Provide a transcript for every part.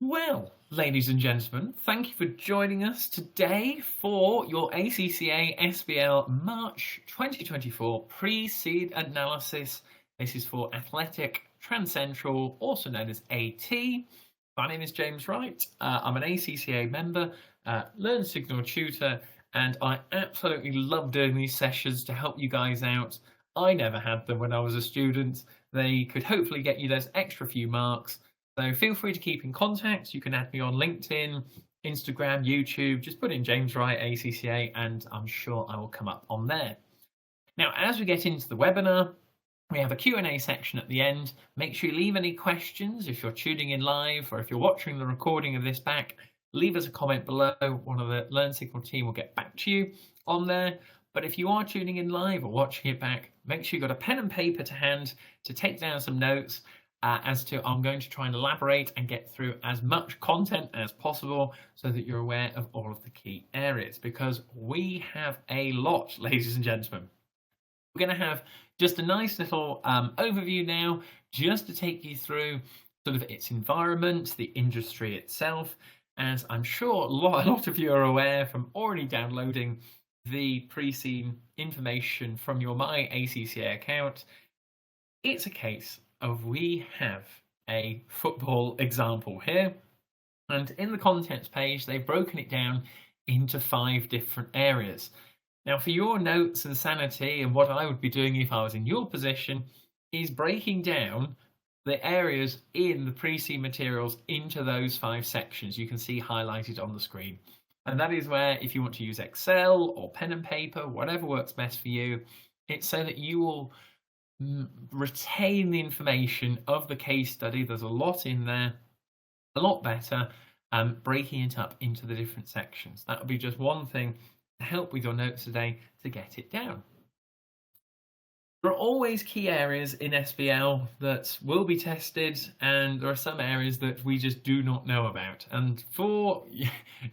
Well, ladies and gentlemen, thank you for joining us today for your ACCA SBL March 2024 pre-seed analysis. This is for Athletic Transcentral, also known as AT. My name is James Wright. I'm an ACCA member, Learnsignal tutor, and I absolutely love doing these sessions to help you guys out. I never had them when I was a student. They could hopefully get you those extra few marks. So feel free to keep in contact. You can add me on LinkedIn, Instagram, YouTube. Just put in James Wright ACCA and I'm sure I will come up on there. Now, as we get into the webinar, we have a Q&A section at the end. Make sure you leave any questions if you're tuning in live or if you're watching the recording of this back. Leave us a comment below. One of the Learnsignal team will get back to you on there. But if you are tuning in live or watching it back, make sure you've got a pen and paper to hand to take down some notes. I'm going to try and elaborate and get through as much content as possible so that you're aware of all of the key areas, because we have a lot, ladies and gentlemen. We're going to have just a nice little overview now, just to take you through sort of its environment, the industry itself, as I'm sure a lot of you are aware from already downloading the pre-seen information from your My ACCA account. It's a case of we have a football example here, and in the contents page they've broken it down into 5 different areas. Now, for your notes and sanity, and what I would be doing if I was in your position, is breaking down the areas in the pre-seen materials into those 5 sections you can see highlighted on the screen. And that is where, if you want to use Excel or pen and paper, whatever works best for you, it's so that you will retain the information of the case study. There's a lot in there, a lot better, breaking it up into the different sections. That would be just one thing to help with your notes today to get it down. There are always key areas in SBL that will be tested, and there are some areas that we just do not know about. And for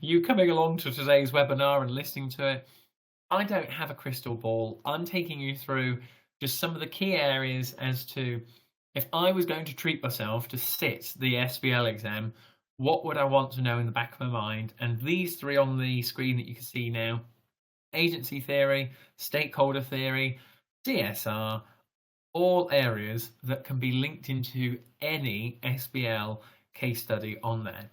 you coming along to today's webinar and listening to it, I don't have a crystal ball. I'm taking you through just some of the key areas as to, if I was going to treat myself to sit the SBL exam, what would I want to know in the back of my mind? And these 3 on the screen that you can see now: agency theory, stakeholder theory, CSR, all areas that can be linked into any SBL case study on there.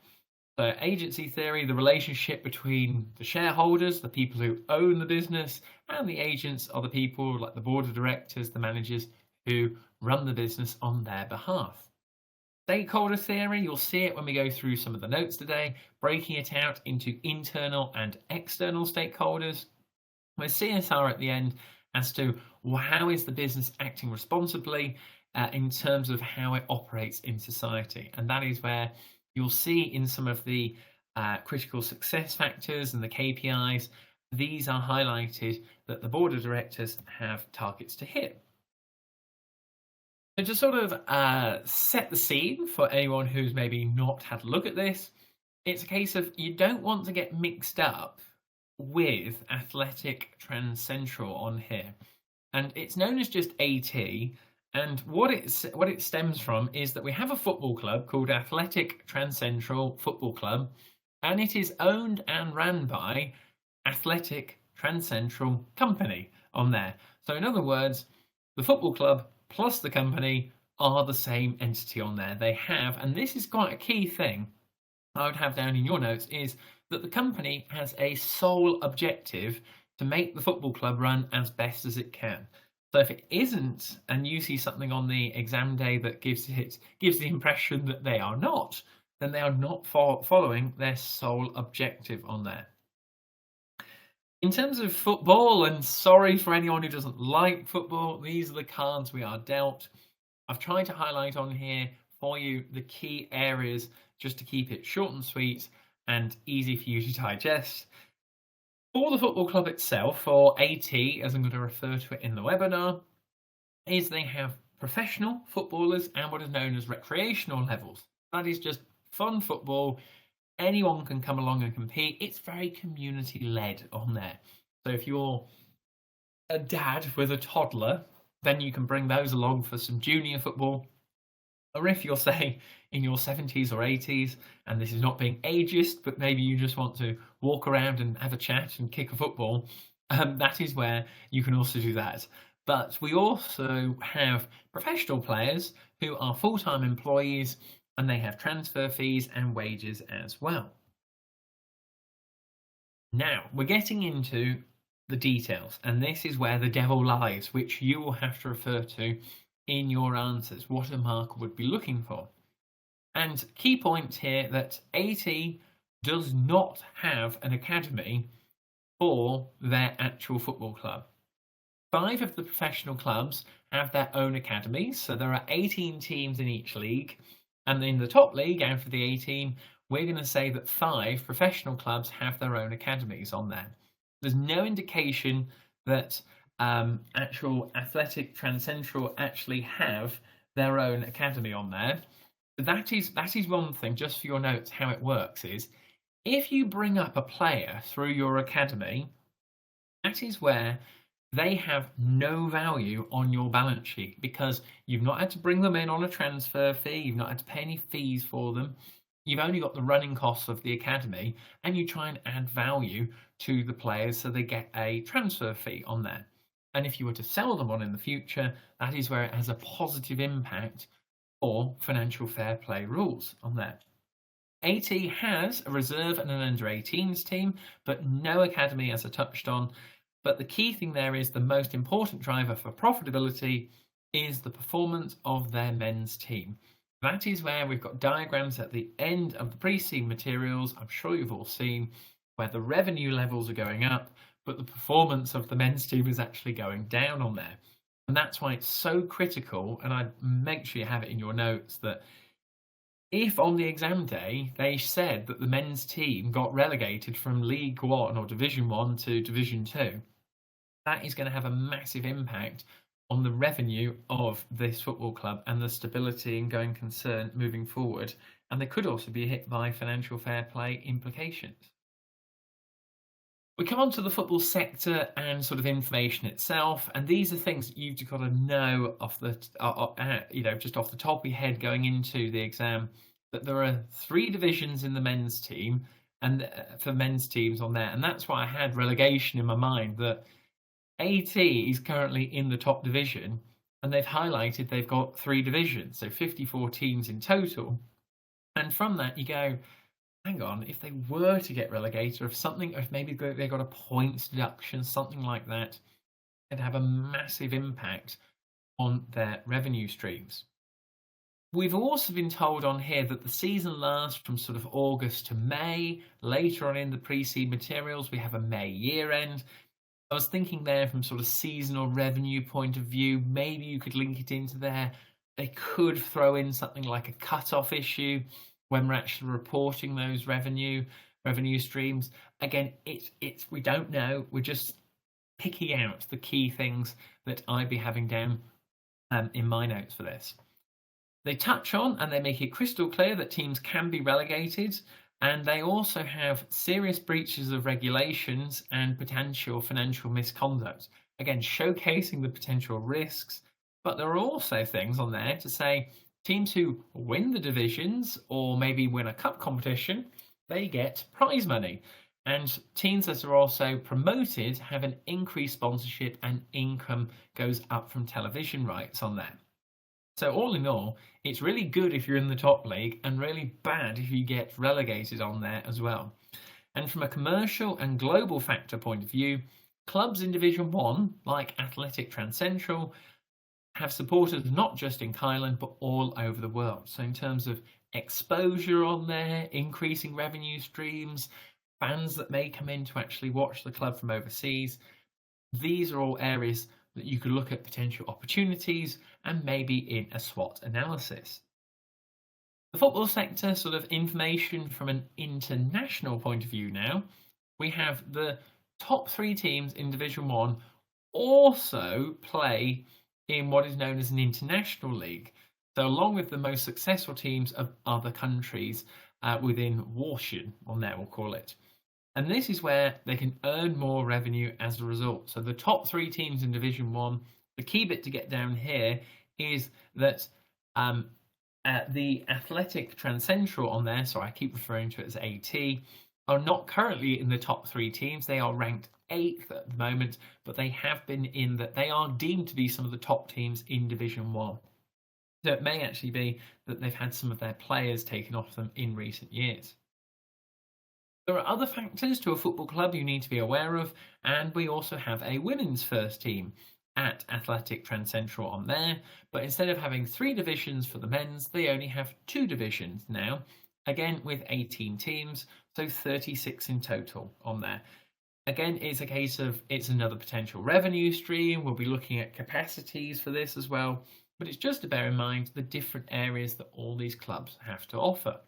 So agency theory, the relationship between the shareholders, the people who own the business, and the agents are the people like the board of directors, the managers who run the business on their behalf. Stakeholder theory, you'll see it when we go through some of the notes today, breaking it out into internal and external stakeholders, with CSR at the end as to how is the business acting responsibly in terms of how it operates in society. And that is where you'll see in some of the critical success factors and the KPIs, these are highlighted that the board of directors have targets to hit. So to sort of set the scene for anyone who's maybe not had a look at this, it's a case of you don't want to get mixed up with Athletic Transcentral on here. And it's known as just AT. And what it stems from is that we have a football club called Athletic Transcentral Football Club, and it is owned and ran by Athletic Transcentral Company on there. So in other words, the football club plus the company are the same entity on there. They have, and this is quite a key thing I would have down in your notes, is that the company has a sole objective to make the football club run as best as it can. So if it isn't, and you see something on the exam day that gives the impression that they are not, then they are not following their sole objective on there. In terms of football, and sorry for anyone who doesn't like football, these are the cards we are dealt. I've tried to highlight on here for you the key areas just to keep it short and sweet and easy for you to digest. For the football club itself, or AT, as I'm going to refer to it in the webinar, is they have professional footballers and what is known as recreational levels. That is just fun football. Anyone can come along and compete. It's very community-led on there. So if you're a dad with a toddler, then you can bring those along for some junior football. Or if you're, say, in your 70s or 80s, and this is not being ageist, but maybe you just want to walk around and have a chat and kick a football, that is where you can also do that. But we also have professional players who are full-time employees, and they have transfer fees and wages as well. Now, we're getting into the details, and this is where the devil lies, which you will have to refer to in your answers, what a marker would be looking for. And key points here that AT does not have an academy for their actual football club. 5 of the professional clubs have their own academies, so there are 18 teams in each league, and in the top league, out of the 18, we're going to say that 5 professional clubs have their own academies on there. There's no indication that actual Athletic Transcentral actually have their own academy on there. That is one thing, just for your notes, how it works is, if you bring up a player through your academy, that is where they have no value on your balance sheet, because you've not had to bring them in on a transfer fee, you've not had to pay any fees for them, you've only got the running costs of the academy, and you try and add value to the players so they get a transfer fee on there. And if you were to sell them on in the future, that is where it has a positive impact for financial fair play rules on there. AT has a reserve and an under-18s team, but no academy, as I touched on. But the key thing there is the most important driver for profitability is the performance of their men's team. That is where we've got diagrams at the end of the pre-seed materials, I'm sure you've all seen, where the revenue levels are going up, but the performance of the men's team is actually going down on there. And that's why it's so critical, and I'd make sure you have it in your notes, that if on the exam day they said that the men's team got relegated from League 1 or Division 1 to Division 2, that is going to have a massive impact on the revenue of this football club and the stability and going concern moving forward. And they could also be hit by financial fair play implications. We come on to the football sector and sort of information itself, and these are things that you've got to know off the, just off the top of your head going into the exam, that there are 3 divisions in the men's team, and for men's teams on there, and that's why I had relegation in my mind, that AT is currently in the top division, and they've highlighted they've got 3 divisions, so 54 teams in total, and from that you go, hang on, if they were to get relegated, or if maybe they got a points deduction, something like that, it'd have a massive impact on their revenue streams. We've also been told on here that the season lasts from sort of August to May. Later on in the pre-seed materials, we have a May year end. I was thinking there from sort of seasonal revenue point of view, maybe you could link it into there. They could throw in something like a cut-off issue when we're actually reporting those revenue streams. Again, we don't know. We're just picking out the key things that I'd be having down in my notes for this. They touch on and they make it crystal clear that teams can be relegated, and they also have serious breaches of regulations and potential financial misconduct. Again, showcasing the potential risks, but there are also things on there to say teams who win the divisions or maybe win a cup competition, they get prize money. And teams that are also promoted have an increased sponsorship and income goes up from television rights on there. So all in all, it's really good if you're in the top league and really bad if you get relegated on there as well. And from a commercial and global factor point of view, clubs in Division 1, like Athletic Transcentral, have supporters not just in Thailand but all over the world. So in terms of exposure on there, increasing revenue streams, fans that may come in to actually watch the club from overseas, these are all areas that you could look at potential opportunities and maybe in a SWOT analysis. The football sector sort of information from an international point of view now, we have the top 3 teams in Division 1 also play in what is known as an international league. So along with the most successful teams of other countries within Warshan, on there we'll call it. And this is where they can earn more revenue as a result. So the top 3 teams in Division 1, the key bit to get down here is that The Athletic Transcentral on there, so I keep referring to it as AT, are not currently in the top 3 teams. They are ranked 8th at the moment, but they have been in that they are deemed to be some of the top teams in Division 1. So it may actually be that they've had some of their players taken off them in recent years. There are other factors to a football club you need to be aware of, and we also have a women's first team at Athletic Transcentral on there, but instead of having 3 divisions for the men's, they only have 2 divisions now, again with 18 teams, so 36 in total on there. Again, it's a case of it's another potential revenue stream. We'll be looking at capacities for this as well, but it's just to bear in mind the different areas that all these clubs have to offer.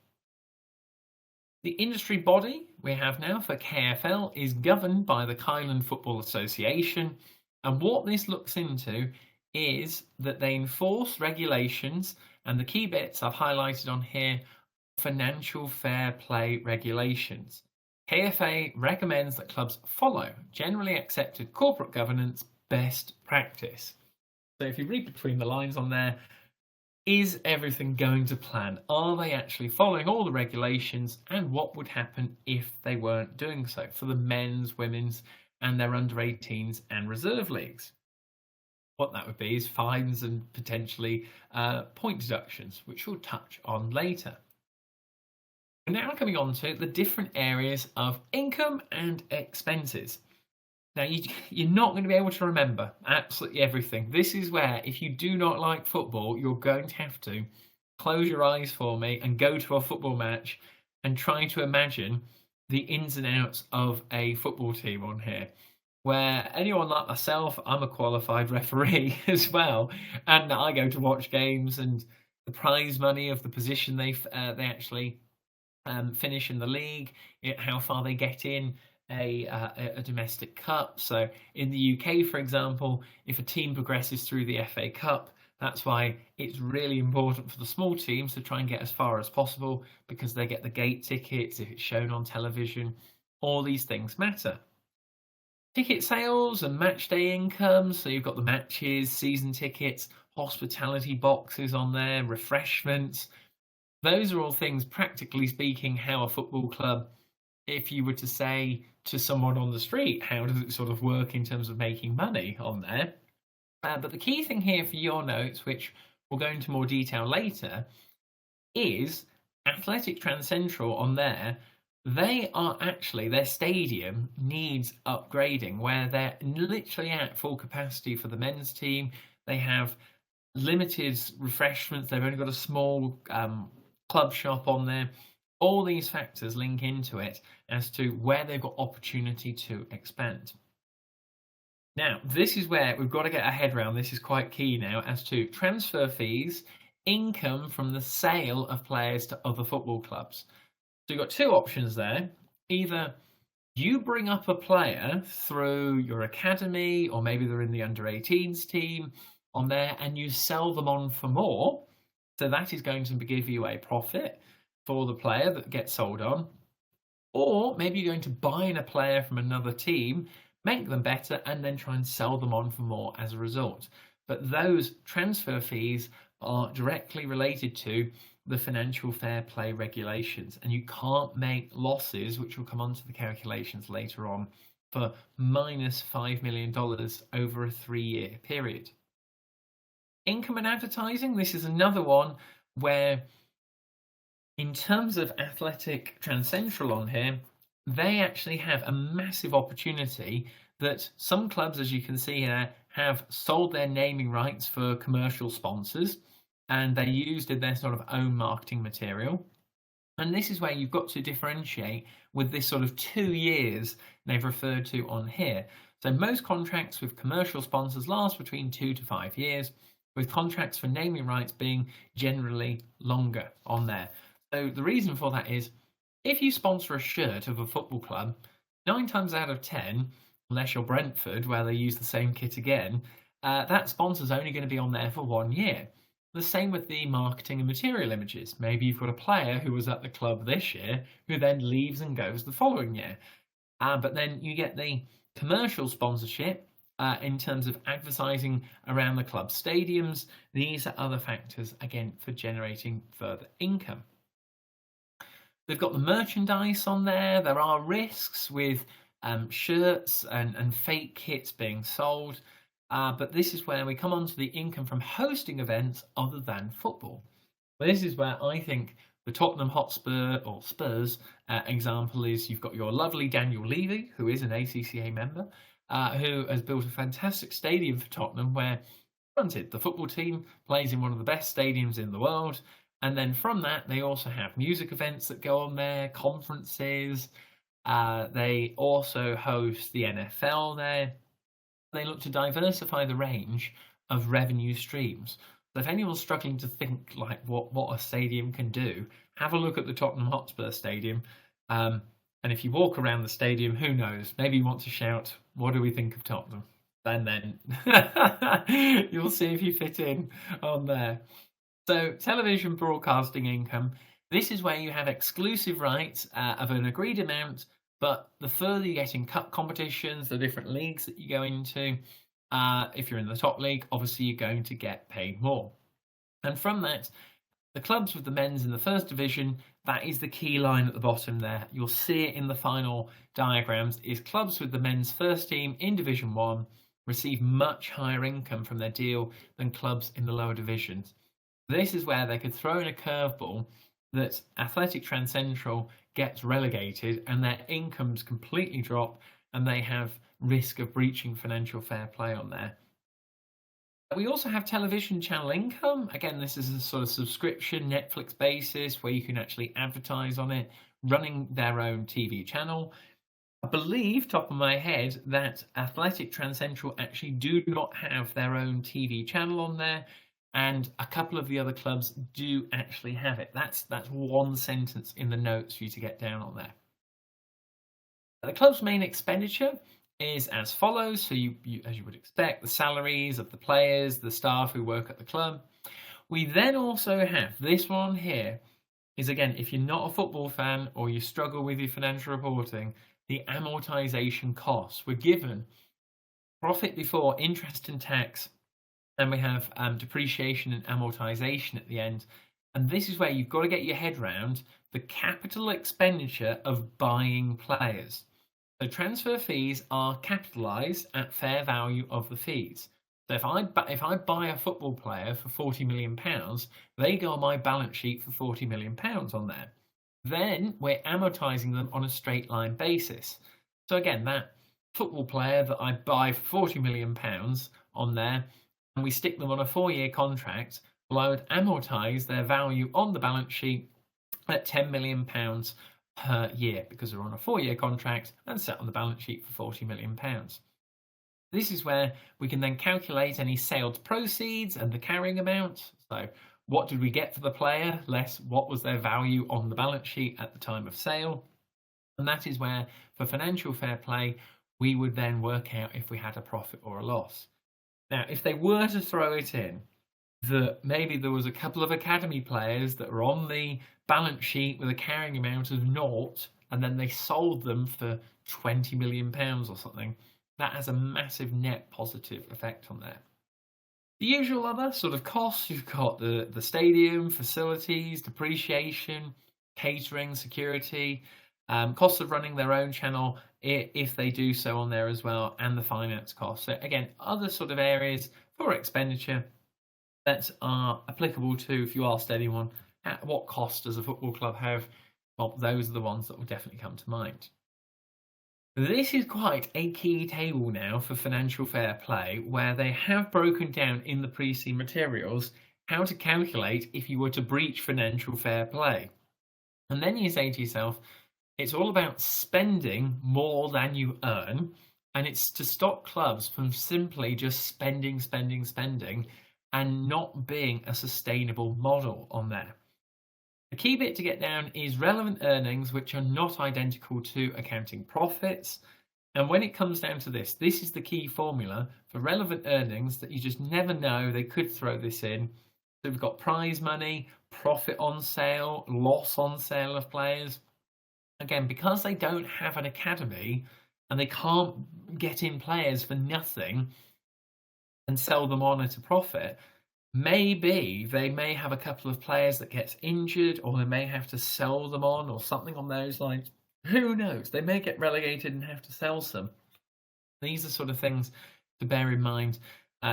The industry body we have now for KFL is governed by the Kylan Football Association, and what this looks into is that they enforce regulations, and the key bits I've highlighted on here, financial fair play regulations. KFA recommends that clubs follow generally accepted corporate governance best practice. So if you read between the lines on there, is everything going to plan? Are they actually following all the regulations, and what would happen if they weren't doing so for the men's, women's and their under 18s and reserve leagues? What that would be is fines and potentially point deductions, which we'll touch on later. We're now coming on to the different areas of income and expenses. Now, you're not going to be able to remember absolutely everything. This is where, if you do not like football, you're going to have to close your eyes for me and go to a football match and try to imagine the ins and outs of a football team on here. Where anyone like myself, I'm a qualified referee as well, and I go to watch games, and the prize money of the position they actually finish in the league, how far they get in a domestic cup. So in the UK, for example, if a team progresses through the FA Cup, that's why it's really important for the small teams to try and get as far as possible, because they get the gate tickets if it's shown on television. All these things matter. Ticket sales and match day income, so you've got the matches, season tickets, hospitality boxes on there, refreshments. Those are all things, practically speaking, how a football club, if you were to say to someone on the street, how does it sort of work in terms of making money on there? But the key thing here for your notes, which we'll go into more detail later, is Athletic Transcentral on there. They are actually, their stadium needs upgrading, where they're literally at full capacity for the men's team. They have limited refreshments. They've only got a small club shop on there. All these factors link into it as to where they've got opportunity to expand. Now, this is where we've got to get our head around. This is quite key now as to transfer fees, income from the sale of players to other football clubs. So you've got 2 options there. Either you bring up a player through your academy, or maybe they're in the under 18s team on there, and you sell them on for more. So that is going to give you a profit for the player that gets sold on. Or maybe you're going to buy in a player from another team, make them better, and then try and sell them on for more as a result. But those transfer fees are directly related to the financial fair play regulations, and you can't make losses, which will come onto the calculations later on, for minus $5 million over a 3-year period. Income and advertising, this is another one where, in terms of Athletic Transcentral on here, they actually have a massive opportunity that some clubs, as you can see here, have sold their naming rights for commercial sponsors, and they're used in their sort of own marketing material. And this is where you've got to differentiate with this sort of 2 years they've referred to on here. So most contracts with commercial sponsors last between 2 to 5 years, with contracts for naming rights being generally longer on there. So the reason for that is, if you sponsor a shirt of a football club, 9 times out of 10, unless you're Brentford, where they use the same kit again, that sponsor's only going to be on there for 1 year. The same with the marketing and material images. Maybe you've got a player who was at the club this year who then leaves and goes the following year. But then you get the commercial sponsorship in terms of advertising around the club stadiums. These are other factors, again, for generating further income. They've got the merchandise on there. There are risks with shirts and fake kits being sold. But this is where we come on to the income from hosting events other than football. But this is where I think the Tottenham Hotspur or Spurs example is you've got your lovely Daniel Levy, who is an ACCA member, who has built a fantastic stadium for Tottenham where, granted, the football team plays in one of the best stadiums in the world. And then from that, they also have music events that go on there, conferences. They also host the NFL there. They look to diversify the range of revenue streams. So if anyone's struggling to think like what a stadium can do, have a look at the Tottenham Hotspur Stadium. And if you walk around the stadium, who knows? Maybe you want to shout, "What do we think of Tottenham?" And then you'll see if you fit in on there. So television broadcasting income. This is where you have exclusive rights of an agreed amount, but the further you get in cup competitions, the different leagues that you go into, if you're in the top league, obviously you're going to get paid more. And from that, the clubs with the men's in the first division, that is the key line at the bottom there. You'll see it in the final diagrams, is clubs with the men's first team in Division 1 receive much higher income from their deal than clubs in the lower divisions. This is where they could throw in a curveball that Athletic Transcentral gets relegated and their incomes completely drop and they have risk of breaching financial fair play on there. We also have television channel income. Again, this is a sort of subscription Netflix basis where you can actually advertise on it, running their own TV channel. I believe, top of my head, that Athletic Transcentral actually do not have their own TV channel on there, and a couple of the other clubs do actually have it. That's one sentence in the notes for you to get down on there. The club's main expenditure is as follows. So you as you would expect, the salaries of the players, the staff who work at the club. We then also have this one here is, again, if you're not a football fan or you struggle with your financial reporting, the amortization costs. We're given profit before interest and tax, and we have depreciation and amortization at the end. And this is where you've got to get your head around the capital expenditure of buying players. So transfer fees are capitalised at fair value of the fees. So if I buy a football player for £40 million, they go on my balance sheet for £40 million on there. Then we're amortising them on a straight line basis. So again, that football player that I buy for £40 million on there, and we stick them on a 4-year contract, well, I would amortise their value on the balance sheet at £10 million per year because they're on a 4-year contract and set on the balance sheet for £40 million. This is where we can then calculate any sales proceeds and the carrying amount. So what did we get for the player less what was their value on the balance sheet at the time of sale? And that is where, for financial fair play, we would then work out if we had a profit or a loss. Now, if they were to throw it in that maybe there was a couple of academy players that were on the balance sheet with a carrying amount of naught, and then they sold them for £20 million or something, that has a massive net positive effect on there. The usual other sort of costs, you've got the stadium, facilities, depreciation, catering, security, costs of running their own channel if they do so on there as well, and the finance costs. So again, other sort of areas for expenditure that are applicable to, if you asked anyone, what cost does a football club have? Well, those are the ones that will definitely come to mind. This is quite a key table now for financial fair play, where they have broken down in the pre-seen materials how to calculate if you were to breach financial fair play. And then you say to yourself, it's all about spending more than you earn, and it's to stop clubs from simply just spending and not being a sustainable model on there. The key bit to get down is relevant earnings, which are not identical to accounting profits. And when it comes down to this is the key formula for relevant earnings that you just never know. They could throw this in. So we've got prize money, profit on sale, loss on sale of players. Again, because they don't have an academy and they can't get in players for nothing and sell them on at a profit, maybe they may have a couple of players that gets injured, or they may have to sell them on, or something on those lines. Who knows? They may get relegated and have to sell some. These are sort of things to bear in mind.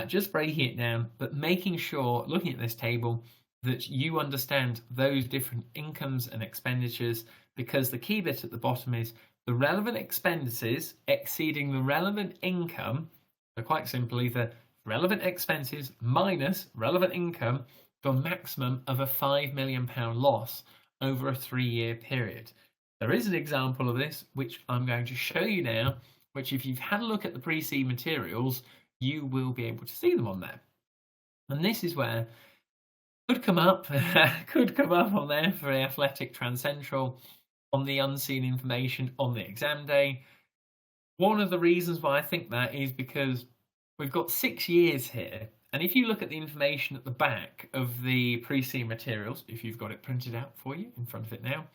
Just breaking it down, but making sure, looking at this table, that you understand those different incomes and expenditures, because the key bit at the bottom is the relevant expenses exceeding the relevant income. So quite simply, the relevant expenses minus relevant income for a maximum of a £5 million loss over a 3-year period. There is an example of this, which I'm going to show you now, which if you've had a look at the pre-seed materials, you will be able to see them on there. And this is where could come up on there for the Athletic Transcentral on the unseen information on the exam day. One of the reasons why I think that is because we've got 6 years here, and if you look at the information at the back of the pre-seed materials, if you've got it printed out for you in front of it now,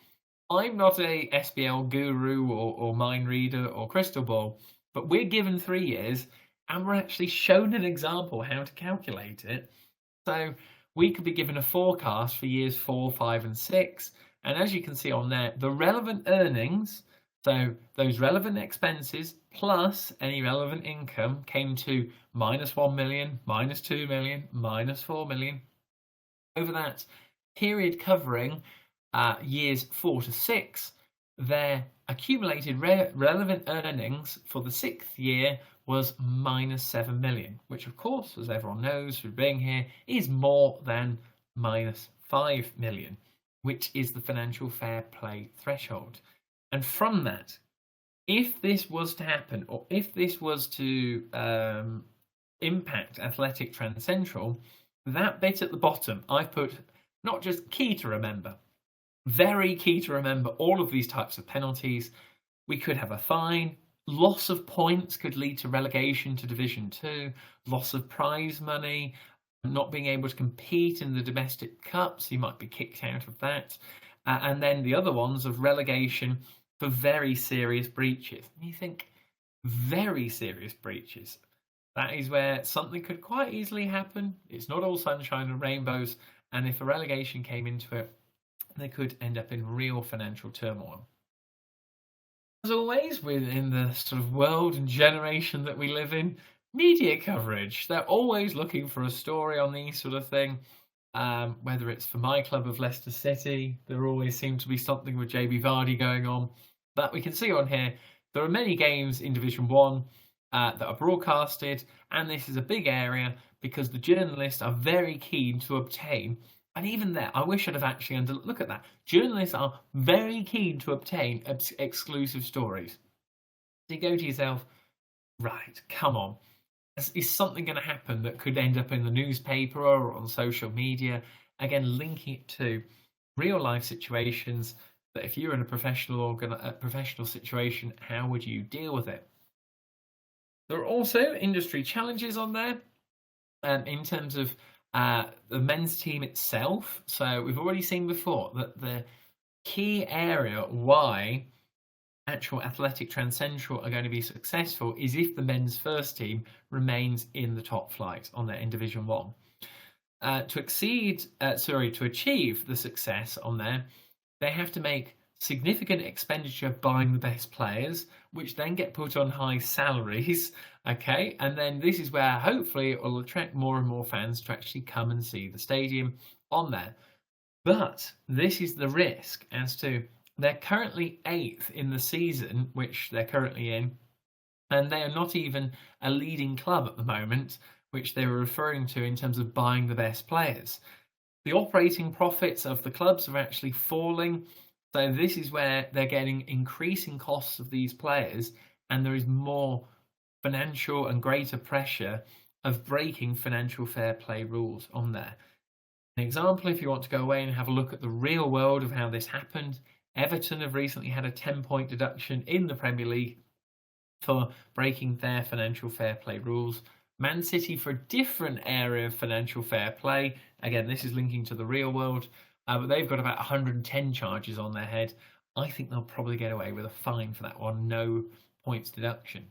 I'm not a SBL guru or mind reader or crystal ball, but we're given 3 years and we're actually shown an example how to calculate it. So we could be given a forecast for years 4, 5 and 6, and as you can see on there, the relevant earnings, so those relevant expenses plus any relevant income, came to -1 million, -2 million, -4 million. Over that period covering years 4 to 6, their accumulated relevant earnings for the 6th year was -7 million, which of course, as everyone knows from being here, is more than -5 million, which is the financial fair play threshold. And from that, if this was to happen, or if this was to impact Athletic Transcentral, that bit at the bottom, I've put not just key to remember, very key to remember all of these types of penalties. We could have a fine, loss of points could lead to relegation to Division 2, loss of prize money, not being able to compete in the domestic cups, you might be kicked out of that, and then the other ones of relegation for very serious breaches. And you think, very serious breaches. That is where something could quite easily happen. It's not all sunshine and rainbows, and if a relegation came into it, they could end up in real financial turmoil. As always, within the sort of world and generation that we live in, media coverage. They're always looking for a story on these sort of thing. Whether it's for my club of Leicester City, there always seems to be something with JB Vardy going on. But we can see on here, there are many games in Division 1 that are broadcasted, and this is a big area because the journalists are very keen to obtain, and even there, I wish I'd have actually look at that. Journalists are very keen to obtain exclusive stories. So you go to yourself, right, come on. Is something going to happen that could end up in the newspaper or on social media? Again, linking it to real life situations, that if you're in a professional situation, how would you deal with it? There are also industry challenges on there in terms of the men's team itself. So we've already seen before that the key area why actual Athletic Transcentral are going to be successful is if the men's first team remains in the top flight on there in Division 1. To achieve the success on there, they have to make significant expenditure buying the best players, which then get put on high salaries. Okay, and then this is where hopefully it will attract more and more fans to actually come and see the stadium on there. But this is the risk as to they're currently 8th in the season, which they're currently in, and they are not even a leading club at the moment, which they were referring to in terms of buying the best players. The operating profits of the clubs are actually falling, so this is where they're getting increasing costs of these players, and there is more financial and greater pressure of breaking financial fair play rules on there. An example, if you want to go away and have a look at the real world of how this happened, Everton have recently had a 10-point deduction in the Premier League for breaking their financial fair play rules. Man City for a different area of financial fair play. Again, this is linking to the real world, but they've got about 110 charges on their head. I think they'll probably get away with a fine for that one, no points deduction.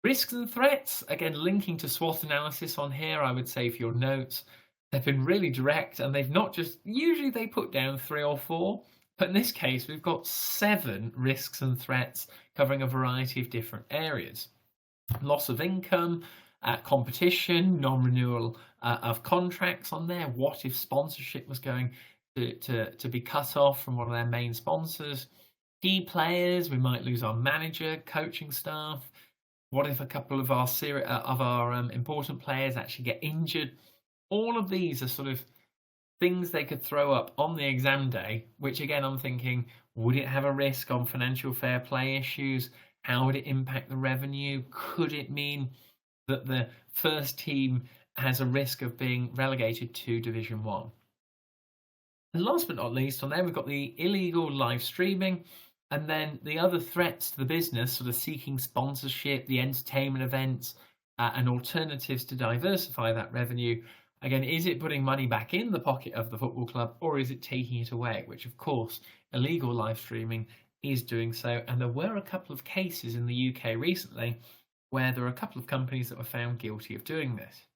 Risks and threats, again, linking to SWOT analysis on here, I would say for your notes, they've been really direct, and they've not just, usually they put down 3 or 4, but in this case, we've got 7 risks and threats covering a variety of different areas. Loss of income, competition, non-renewal of contracts on there. What if sponsorship was going to be cut off from one of their main sponsors? Key players, we might lose our manager, coaching staff. What if a couple of our important players actually get injured? All of these are sort of things they could throw up on the exam day, which again, I'm thinking, would it have a risk on financial fair play issues? How would it impact the revenue? Could it mean that the first team has a risk of being relegated to Division 1? And last but not least, on there, we've got the illegal live streaming, and then the other threats to the business, sort of seeking sponsorship, the entertainment events, and alternatives to diversify that revenue. Again, is it putting money back in the pocket of the football club, or is it taking it away? Which, of course, illegal live streaming is doing so. And there were a couple of cases in the UK recently where there are a couple of companies that were found guilty of doing this.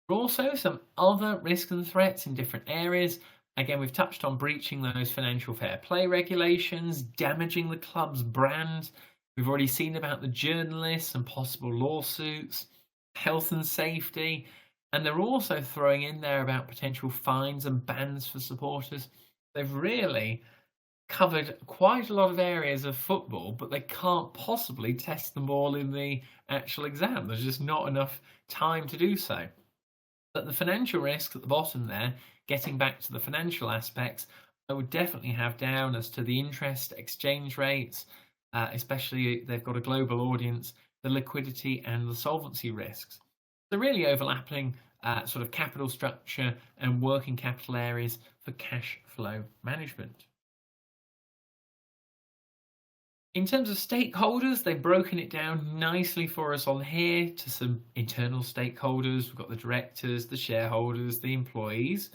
There are also some other risks and threats in different areas. Again, we've touched on breaching those financial fair play regulations, damaging the club's brand. We've already seen about the journalists and possible lawsuits, health and safety. And they're also throwing in there about potential fines and bans for supporters. They've really covered quite a lot of areas of football, but they can't possibly test them all in the actual exam. There's just not enough time to do so. But the financial risks at the bottom there, getting back to the financial aspects, I would definitely have down as to the interest, exchange rates, especially they've got a global audience, the liquidity and the solvency risks. So really overlapping sort of capital structure and working capital areas for cash flow management. In terms of stakeholders, they've broken it down nicely for us on here to some internal stakeholders. We've got the directors, the shareholders, the employees,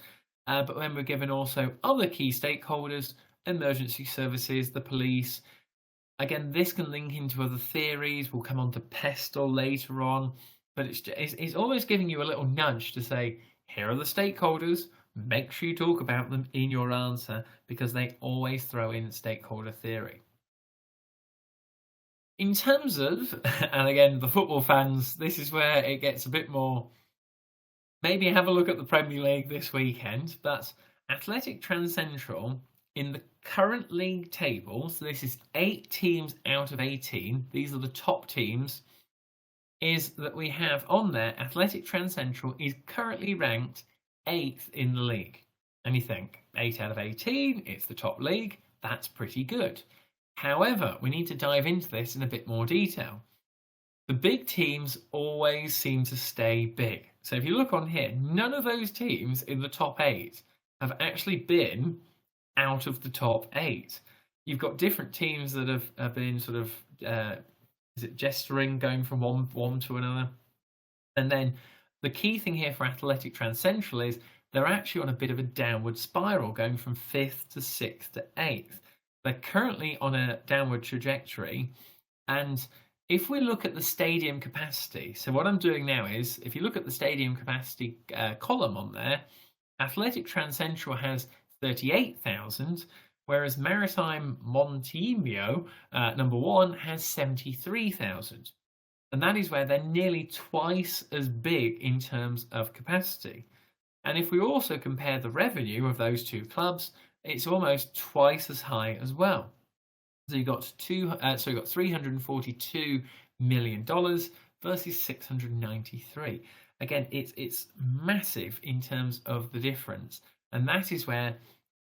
but then we're given also other key stakeholders, emergency services, the police. Again, this can link into other theories. We'll come on to pestle later on, but it's always giving you a little nudge to say, here are the stakeholders. Make sure you talk about them in your answer, because they always throw in stakeholder theory. In terms of, and again, the football fans, this is where it gets a bit more, maybe have a look at the Premier League this weekend, but Athletic Transcentral in the current league table, so this is 8 teams out of 18, these are the top teams, is that we have on there, Athletic Transcentral is currently ranked 8th in the league. And you think, 8 out of 18, it's the top league, that's pretty good. However, we need to dive into this in a bit more detail. The big teams always seem to stay big. So if you look on here, none of those teams in the top 8 have actually been out of the top 8. You've got different teams that have been sort of, gesturing, going from one to another. And then the key thing here for Athletic Transcentral is they're actually on a bit of a downward spiral, going from 5th to 6th to 8th. They're currently on a downward trajectory, and if we look at the stadium capacity, so what I'm doing now is, if you look at the stadium capacity column on there, Athletic Transcentral has 38,000, whereas Maritime Montemio, number 1, has 73,000. And that is where they're nearly twice as big in terms of capacity. And if we also compare the revenue of those two clubs, it's almost twice as high as well. So you got $342 million versus 693. Again, it's massive in terms of the difference, and that is where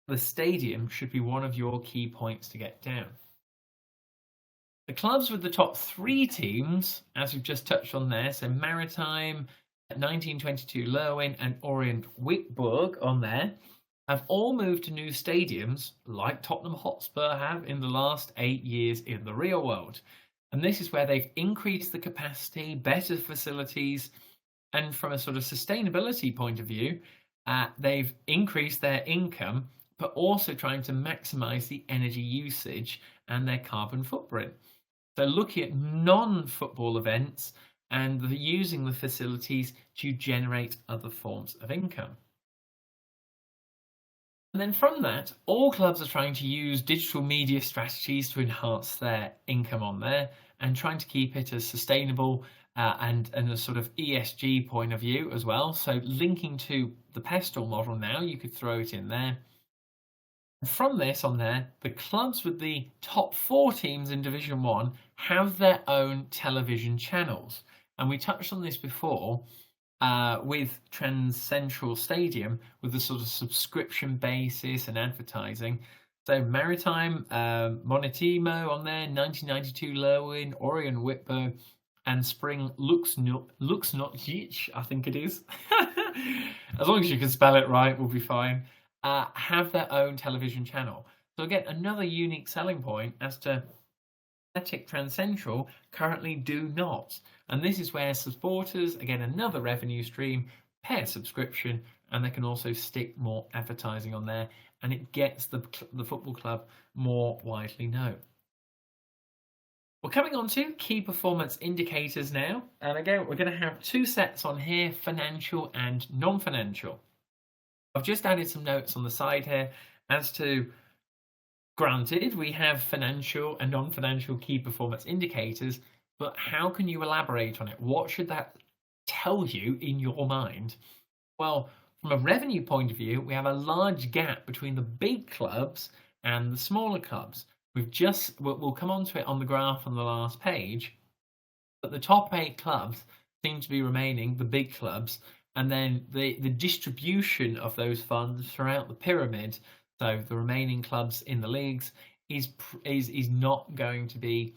the stadium should be one of your key points to get down. The clubs with the top 3 teams, as we've just touched on there, so Maritime, 1922 Lerwin, and Orient Wickburg on there, have all moved to new stadiums like Tottenham Hotspur have in the last 8 years in the real world. And this is where they've increased the capacity, better facilities, and from a sort of sustainability point of view, they've increased their income but also trying to maximize the energy usage and their carbon footprint. So looking at non-football events and using the facilities to generate other forms of income. And then from that, all clubs are trying to use digital media strategies to enhance their income on there and trying to keep it as sustainable and a sort of ESG point of view as well. So linking to the Pestle model now, you could throw it in there. And from this on there, the clubs with the top 4 teams in Division 1 have their own television channels. And we touched on this before with Transcentral Stadium with the sort of subscription basis and advertising. So Maritime, Monetimo on there, 1992 Lerwin, Orion Whitburn, and Spring Luxnotjic, I think it is. As long as you can spell it right, we'll be fine. Have their own television channel. So again, another unique selling point as to Athletic Transcentral currently do not. And this is where supporters, again, another revenue stream, pay a subscription, and they can also stick more advertising on there, and it gets the football club more widely known. We're coming on to key performance indicators now. And again, we're going to have 2 sets on here, financial and non-financial. I've just added some notes on the side here as to, granted, we have financial and non-financial key performance indicators, but how can you elaborate on it? What should that tell you in your mind? Well, from a revenue point of view, we have a large gap between the big clubs and the smaller clubs. We'll come on to it on the graph on the last page, but the top 8 clubs seem to be remaining the big clubs, and then the distribution of those funds throughout the pyramid, so the remaining clubs in the leagues, is not going to be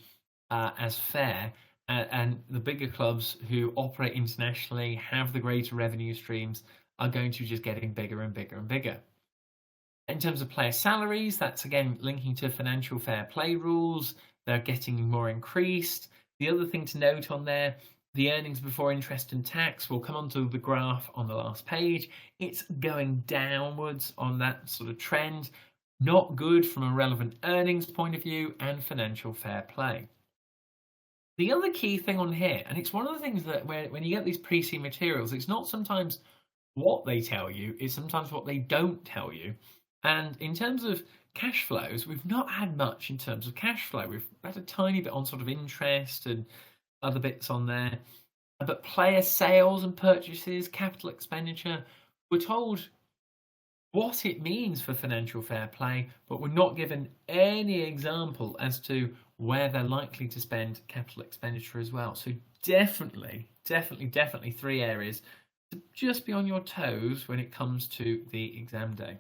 as fair, and the bigger clubs who operate internationally, have the greater revenue streams, are going to just getting bigger and bigger and bigger. In terms of player salaries, that's again linking to financial fair play rules. They're getting more increased. The other thing to note on there, the earnings before interest and tax, will come onto the graph on the last page. It's going downwards on that sort of trend. Not good from a relevant earnings point of view and financial fair play. The other key thing on here, and it's one of the things that when you get these pre-seed materials, it's not sometimes what they tell you, it's sometimes what they don't tell you. And in terms of cash flows, we've not had much in terms of cash flow. We've had a tiny bit on sort of interest and other bits on there. But player sales and purchases, capital expenditure, we're told what it means for financial fair play, but we're not given any example as to where they're likely to spend capital expenditure as well. So definitely 3 areas to just be on your toes when it comes to the exam day.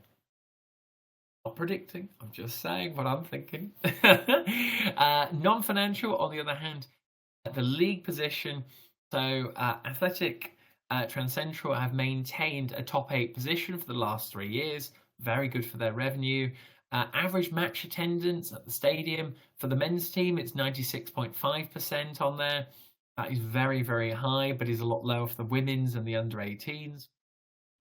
Not predicting, I'm just saying what I'm thinking. Non-financial, on the other hand, the league position. So Athletic Transcentral have maintained a top 8 position for the last 3 years. Very good for their revenue. Average match attendance at the stadium for the men's team, it's 96.5% on there. That is very, very high, but is a lot lower for the women's and the under 18s.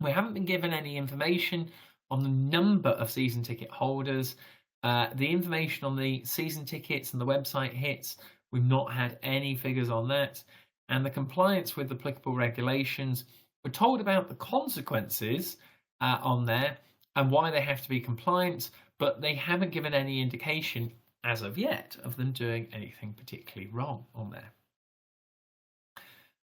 We haven't been given any information on the number of season ticket holders. The information on the season tickets and the website hits, we've not had any figures on that. And the compliance with applicable regulations, we're told about the consequences on there and why they have to be compliant, but they haven't given any indication as of yet of them doing anything particularly wrong on there.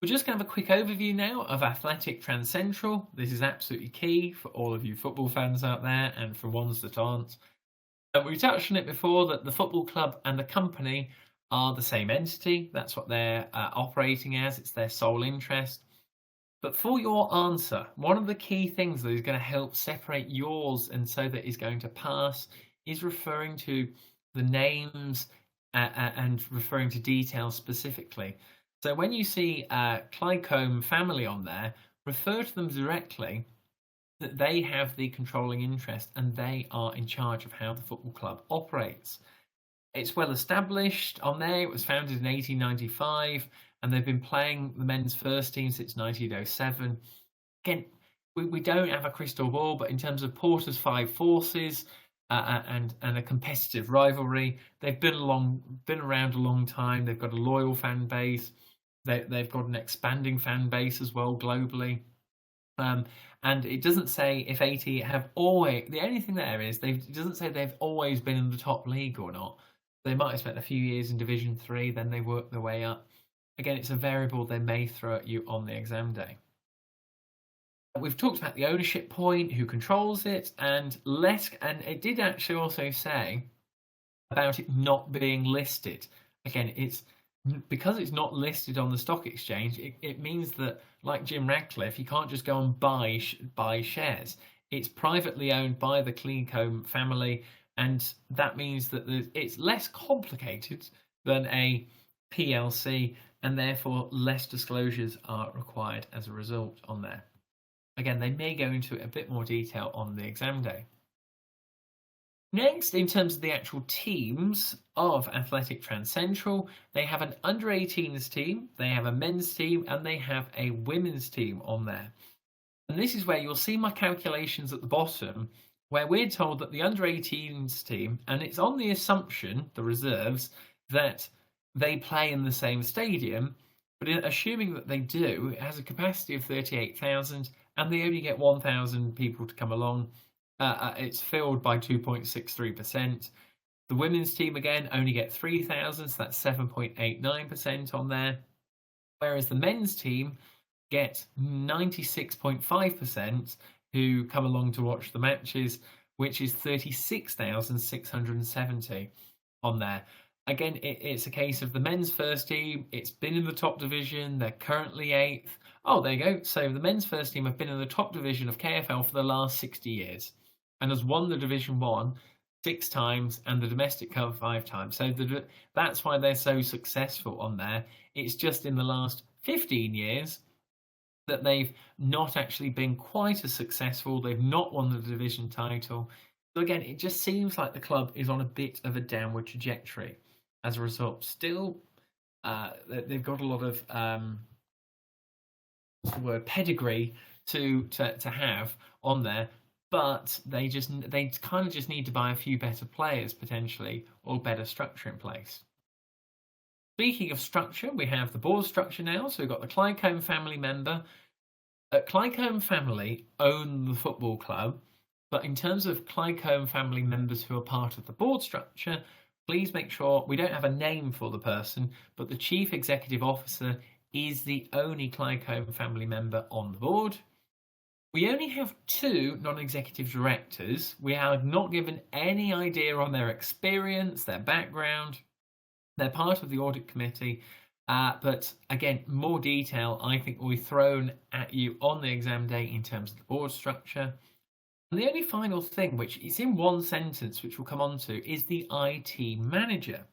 We're just going to have a quick overview now of Athletic Transcentral. This is absolutely key for all of you football fans out there and for ones that aren't. We touched on it before that the football club and the company are the same entity. That's what they're operating as. It's their sole interest. But for your answer, one of the key things that is going to help separate yours and so that is going to pass is referring to the names and referring to details specifically. So when you see Clycombe family on there, refer to them directly, that they have the controlling interest and they are in charge of how the football club operates. It's well established on there. It was founded in 1895 and they've been playing the men's first team since 1907. Again, we don't have a crystal ball, but in terms of Porter's five forces and a competitive rivalry, they've been around a long time. They've got a loyal fan base. They've got an expanding fan base as well globally. And it doesn't say if AT have always. The only thing there is it doesn't say they've always been in the top league or not. They might have spent a few years in Division 3, then they work their way up. Again, it's a variable they may throw at you on the exam day. We've talked about the ownership point, who controls it, and it did actually also say about it not being listed. Again, because it's not listed on the stock exchange, it means that, like Jim Radcliffe, you can't just go and buy shares. It's privately owned by the Cleancombe family, and that means that it's less complicated than a PLC, and therefore less disclosures are required as a result on there. Again, they may go into a bit more detail on the exam day. Next, in terms of the actual teams of Athletic Transcentral, they have an under-18s team, they have a men's team, and they have a women's team on there. And this is where you'll see my calculations at the bottom, where we're told that the under-18s team, and it's on the assumption, the reserves, that they play in the same stadium, but assuming that they do, it has a capacity of 38,000, and they only get 1,000 people to come along. It's filled by 2.63%. The women's team, again, only get 3,000, so that's 7.89% on there. Whereas the men's team get 96.5% who come along to watch the matches, which is 36,670 on there. Again, it's a case of the men's first team. It's been in the top division. They're currently 8th. Oh, there you go. So the men's first team have been in the top division of KFL for the last 60 years and has won the Division 1 6 times and the Domestic Cup 5 times. So that's why they're so successful on there. It's just in the last 15 years that they've not actually been quite as successful. They've not won the division title. So again, it just seems like the club is on a bit of a downward trajectory as a result. Still, they've got a lot of pedigree to have on there, but they kind of just need to buy a few better players potentially, or better structure in place. Speaking of structure, we have the board structure now. So we've got the Clycombe family member. Clycombe family own the football club, but in terms of Clycombe family members who are part of the board structure, please make sure we don't have a name for the person, but the Chief Executive Officer is the only Clycombe family member on the board. We only have 2 non-executive directors. We are not given any idea on their experience, their background. They're part of the audit committee, but again, more detail I think will be thrown at you on the exam day in terms of the board structure. And the only final thing, which is in one sentence, which we'll come on to, is the IT manager.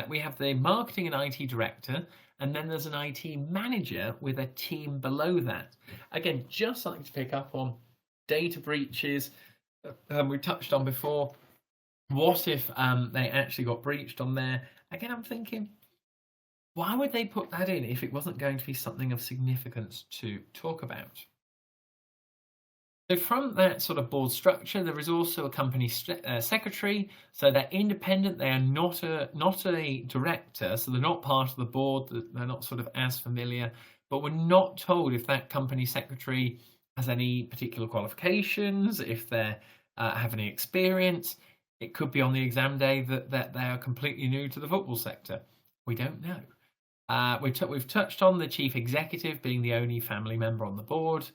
We have the marketing and IT director, and then there's an IT manager with a team below that. Again, just something to pick up on. Data breaches, we touched on before. What if they actually got breached on there? Again, I'm thinking, why would they put that in if it wasn't going to be something of significance to talk about? So from that sort of board structure, there is also a company secretary. So they're independent. They are not a director. So they're not part of the board. They're not sort of as familiar. But we're not told if that company secretary has any particular qualifications, if they have any experience. It could be on the exam day that they are completely new to the football sector. We don't know. We've touched on the chief executive being the only family member on the board.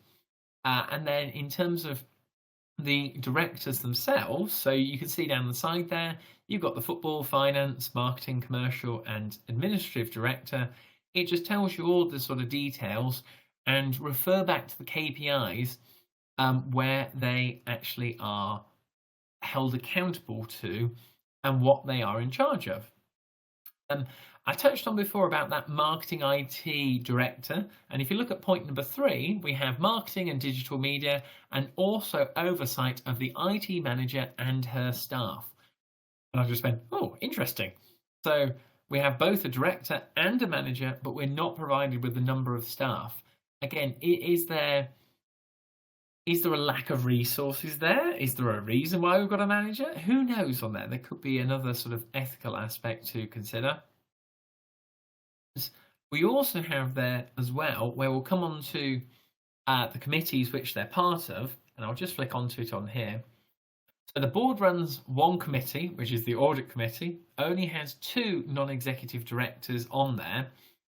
And then in terms of the directors themselves, so you can see down the side there, you've got the football, finance, marketing, commercial, and administrative director. It just tells you all the sort of details and refer back to the KPIs where they actually are held accountable to and what they are in charge of. I touched on before about that marketing IT director, and if you look at point number 3, we have marketing and digital media and also oversight of the IT manager and her staff. And I just went, oh, interesting. So we have both a director and a manager, but we're not provided with the number of staff. Again, is there Is there a lack of resources there? Is there a reason why we've got a manager? Who knows on there? There could be another sort of ethical aspect to consider. We also have there as well, where we'll come on to the committees which they're part of, and I'll just flick onto it on here. So the board runs one committee, which is the audit committee, only has 2 non-executive directors on there.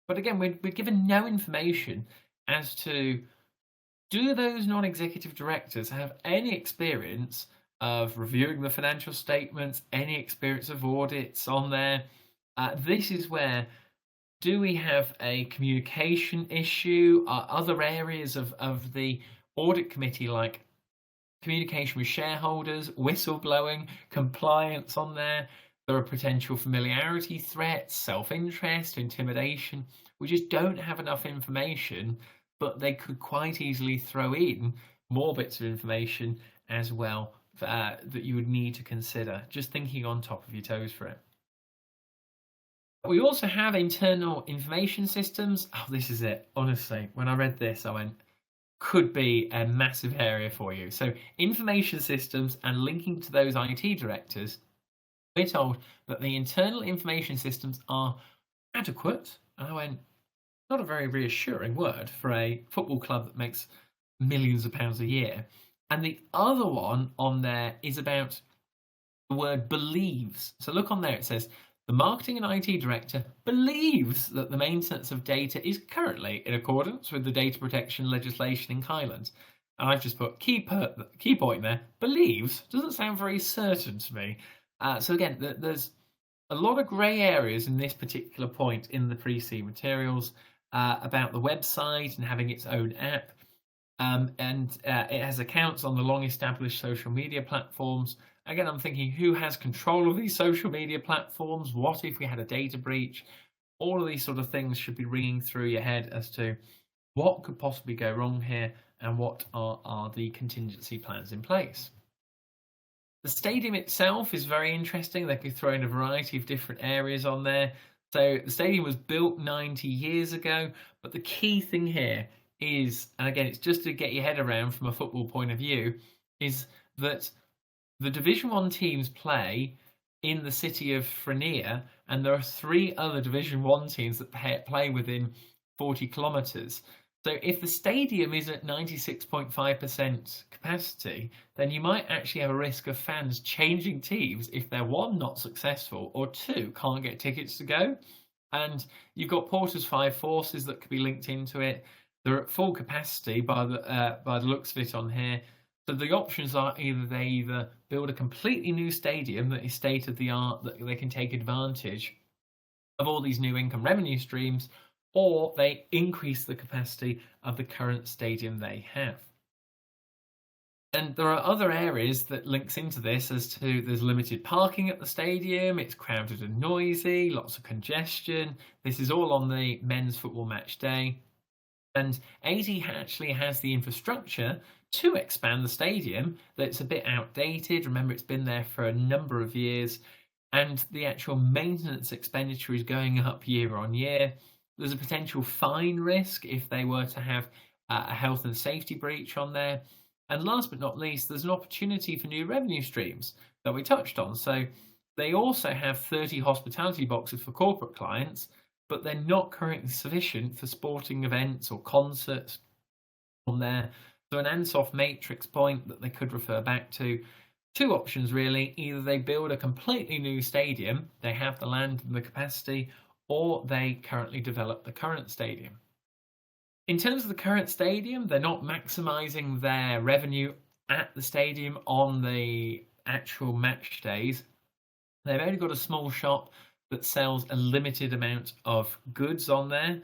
But again, we're given no information as to, do those non-executive directors have any experience of reviewing the financial statements, any experience of audits on there? This is where, do we have a communication issue? Are other areas of the audit committee, like communication with shareholders, whistleblowing, compliance on there? There are potential familiarity threats, self-interest, intimidation. We just don't have enough information, but they could quite easily throw in more bits of information as well that you would need to consider, just thinking on top of your toes for it. We also have internal information systems. Oh, this is it. Honestly, when I read this, I went, could be a massive area for you. So information systems and linking to those IT directors, we're told that the internal information systems are adequate. And I went, not a very reassuring word for a football club that makes millions of pounds a year. And the other one on there is about the word believes. So look on there, it says, the marketing and IT director believes that the maintenance of data is currently in accordance with the data protection legislation in Highlands. And I've just put key point there, believes, doesn't sound very certain to me. So again, there's a lot of grey areas in this particular point in the pre-seed materials about the website and having its own app. It has accounts on the long-established social media platforms. Again, I'm thinking, who has control of these social media platforms? What if we had a data breach? All of these sort of things should be ringing through your head as to what could possibly go wrong here and what are the contingency plans in place. The stadium itself is very interesting. They could throw in a variety of different areas on there. So the stadium was built 90 years ago, but the key thing here is, and again, it's just to get your head around from a football point of view, is that the Division 1 teams play in the city of Frenier, and there are 3 other Division 1 teams that play within 40 kilometres. So if the stadium is at 96.5% capacity, then you might actually have a risk of fans changing teams if they're 1, not successful, or 2, can't get tickets to go. And you've got Porter's 5 Forces that could be linked into it. They're at full capacity by the looks of it on here. So the options are either they build a completely new stadium that is state of the art, that they can take advantage of all these new income revenue streams, or they increase the capacity of the current stadium they have. And there are other areas that links into this as to, there's limited parking at the stadium, it's crowded and noisy, lots of congestion. This is all on the men's football match day. And AD actually has the infrastructure to expand the stadium, that's a bit outdated. Remember, it's been there for a number of years, and the actual maintenance expenditure is going up year on year. There's a potential fine risk if they were to have a health and safety breach on there. And last but not least, there's an opportunity for new revenue streams that we touched on. So they also have 30 hospitality boxes for corporate clients, but they're not currently sufficient for sporting events or concerts on there. So an Ansoff matrix point that they could refer back to. 2 options really, either they build a completely new stadium, they have the land and the capacity, or they currently develop the current stadium. In terms of the current stadium, they're not maximising their revenue at the stadium on the actual match days. They've only got a small shop that sells a limited amount of goods on there.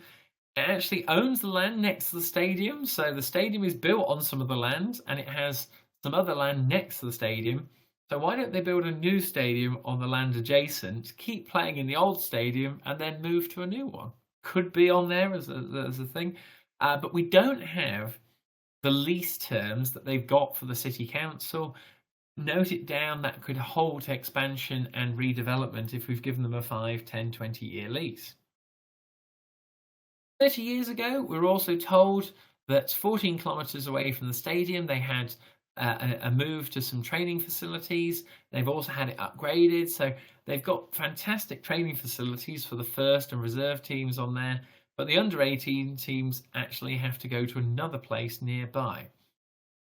It actually owns the land next to the stadium, so the stadium is built on some of the land and it has some other land next to the stadium. So why don't they build a new stadium on the land adjacent, keep playing in the old stadium and then move to a new one? Could be on there as a thing. But we don't have the lease terms that they've got for the city council. Note it down, that could halt expansion and redevelopment if we've given them a 5, 10, 20-year lease. 30 years ago, we were also told that's 14 kilometres away from the stadium. They had a move to some training facilities. They've also had it upgraded, so they've got fantastic training facilities for the first and reserve teams on there, but the under-18 teams actually have to go to another place nearby.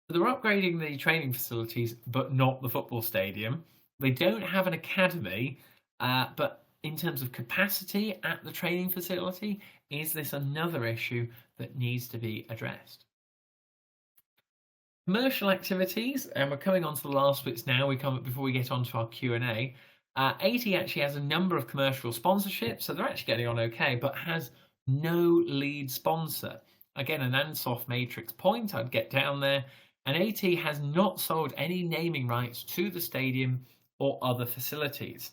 So they're upgrading the training facilities, but not the football stadium. They don't have an academy, but in terms of capacity at the training facility, is this another issue that needs to be addressed? Commercial activities, and we're coming on to the last bits now. Before we get on to our Q&A. AT actually has a number of commercial sponsorships, so they're actually getting on okay, but has no lead sponsor. Again, an Ansoff matrix point, I'd get down there. And AT has not sold any naming rights to the stadium or other facilities.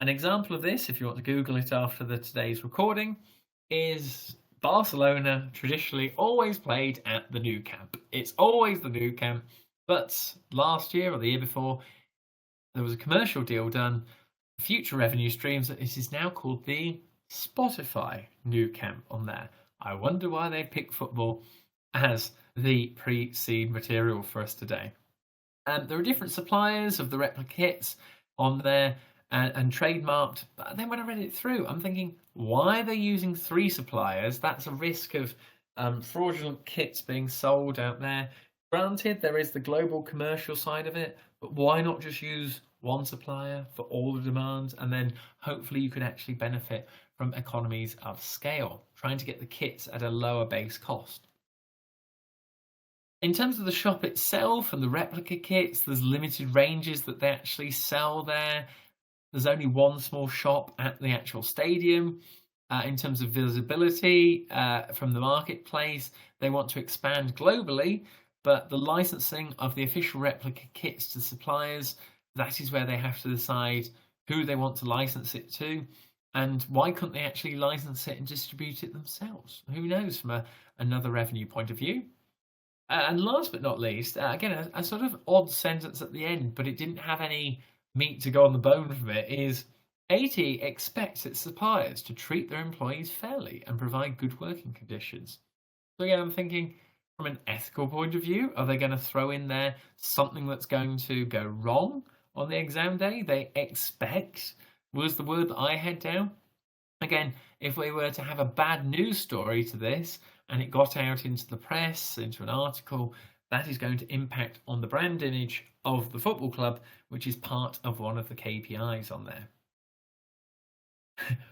An example of this, if you want to Google it after today's recording, is Barcelona traditionally always played at the Nou Camp. It's always the Nou Camp, but last year or the year before, there was a commercial deal done, future revenue streams, that it is now called the Spotify Nou Camp on there. I wonder why they picked football as the pre-seed material for us today. There are different suppliers of the replica kits on there and trademarked, but then when I read it through, I'm thinking, why are they using 3 suppliers? That's a risk of fraudulent kits being sold out there. Granted, there is the global commercial side of it, but why not just use one supplier for all the demands, and then hopefully you could actually benefit from economies of scale, trying to get the kits at a lower base cost. In terms of the shop itself and the replica kits, there's limited ranges that they actually sell there. There's only one small shop at the actual stadium. In terms of visibility from the marketplace, they want to expand globally, but the licensing of the official replica kits to suppliers, that is where they have to decide who they want to license it to, and why couldn't they actually license it and distribute it themselves? Who knows from another revenue point of view. And last but not least, again, a sort of odd sentence at the end, but it didn't have any meat to go on the bone from it, is AT expects its suppliers to treat their employees fairly and provide good working conditions. So again, I'm thinking, from an ethical point of view, are they going to throw in there something that's going to go wrong on the exam day? They expect was the word that I had down. Again, if we were to have a bad news story to this and it got out into the press, into an article, that is going to impact on the brand image of the football club, which is part of one of the KPIs on there.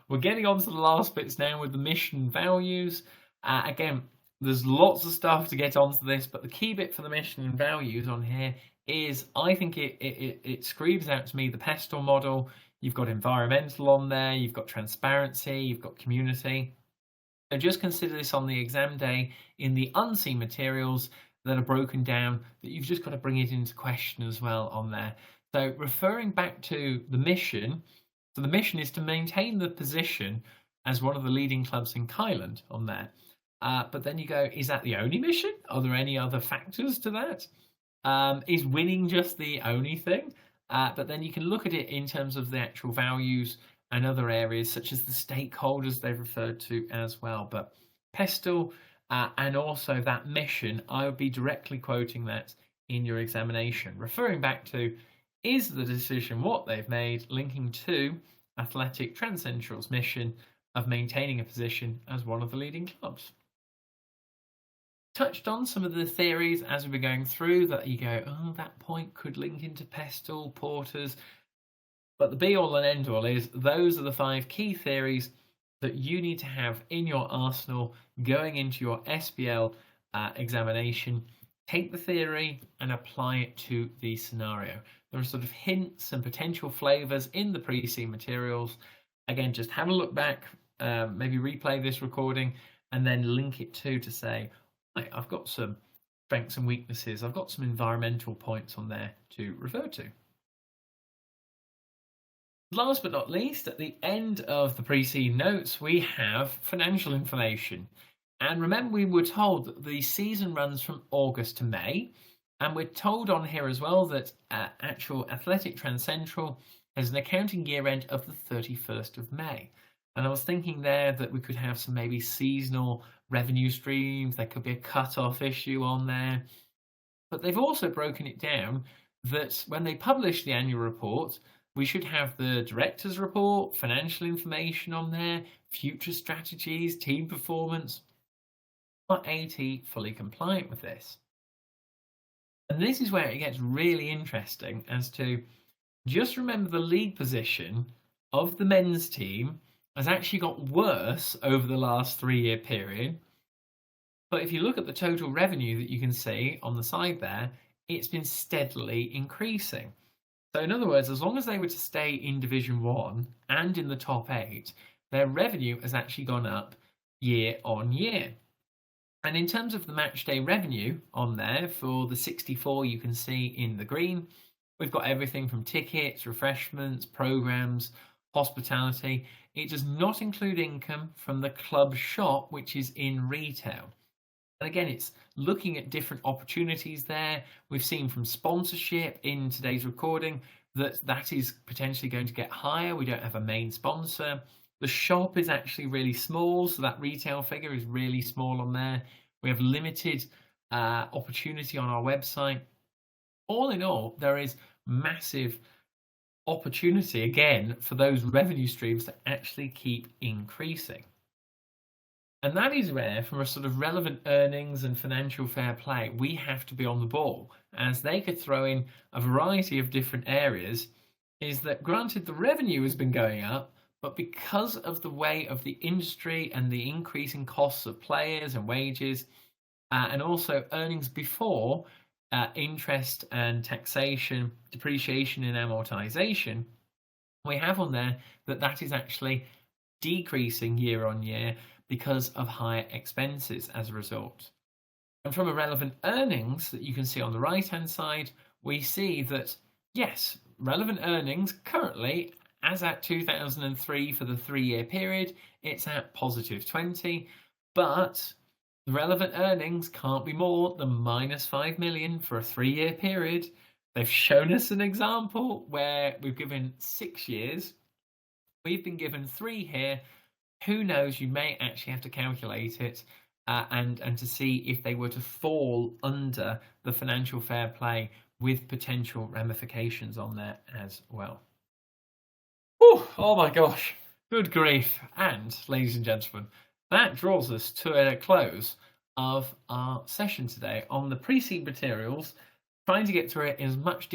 We're getting on to the last bits now with the mission values. Again, there's lots of stuff to get onto this, but the key bit for the mission and values on here is, I think it screams out to me the pestle model. You've got environmental on there, you've got transparency, you've got community. So just consider this on the exam day in the unseen materials that are broken down, that you've just got to bring it into question as well on there. So referring back to the mission, so the mission is to maintain the position as one of the leading clubs in Kyland on there. But then you go, is that the only mission? Are there any other factors to that? Is winning just the only thing? But then you can look at it in terms of the actual values and other areas, such as the stakeholders they've referred to as well. But pestle and also that mission, I would be directly quoting that in your examination, referring back to, is the decision what they've made linking to Athletic Transcentral's mission of maintaining a position as one of the leading clubs. Touched on some of the theories as we were going through that you go, oh, that point could link into pestle, porters. But the be all and end all is, those are the 5 key theories that you need to have in your arsenal going into your SBL examination. Take the theory and apply it to the scenario. There are sort of hints and potential flavours in the pre-seen materials. Again, just have a look back, maybe replay this recording, and then link it to say, right, I've got some strengths and weaknesses. I've got some environmental points on there to refer to. Last but not least, at the end of the pre-seen notes, we have financial information. And remember, we were told that the season runs from August to May. And we're told on here as well that actual Athletic Transcentral has an accounting year end of the 31st of May. And I was thinking there that we could have some maybe seasonal revenue streams. There could be a cut-off issue on there. But they've also broken it down that when they publish the annual report, we should have the director's report, financial information on there, future strategies, team performance. Are AT fully compliant with this? And this is where it gets really interesting as to just remember the league position of the men's team has actually got worse over the last 3-year period. But if you look at the total revenue that you can see on the side there, it's been steadily increasing. So in other words, as long as they were to stay in Division 1 and in the top 8, their revenue has actually gone up year on year. And in terms of the match day revenue on there for the 64 you can see in the green, we've got everything from tickets, refreshments, programs, hospitality. It does not include income from the club shop, which is in retail. And again, it's looking at different opportunities there. We've seen from sponsorship in today's recording that is potentially going to get higher. We don't have a main sponsor. The shop is actually really small, so that retail figure is really small on there. We have limited opportunity on our website. All in all, there is massive opportunity, again, for those revenue streams to actually keep increasing. And that is where, from a sort of relevant earnings and financial fair play, we have to be on the ball, as they could throw in a variety of different areas. Is that granted, the revenue has been going up, but because of the way of the industry and the increasing costs of players and wages, and also earnings before interest and taxation, depreciation and amortization, we have on there that is actually decreasing year on year because of higher expenses as a result. And from a relevant earnings that you can see on the right hand side, we see that yes, relevant earnings currently, as at 2003 for the 3-year period, it's at positive 20, but the relevant earnings can't be more than minus 5 million for a 3-year period. They've shown us an example where we've given 6 years. We've been given 3 here. Who knows, you may actually have to calculate it and to see if they were to fall under the financial fair play with potential ramifications on there as well. Whew, oh my gosh, good grief. And ladies and gentlemen, that draws us to a close of our session today on the pre-seed materials, trying to get through it in as much detail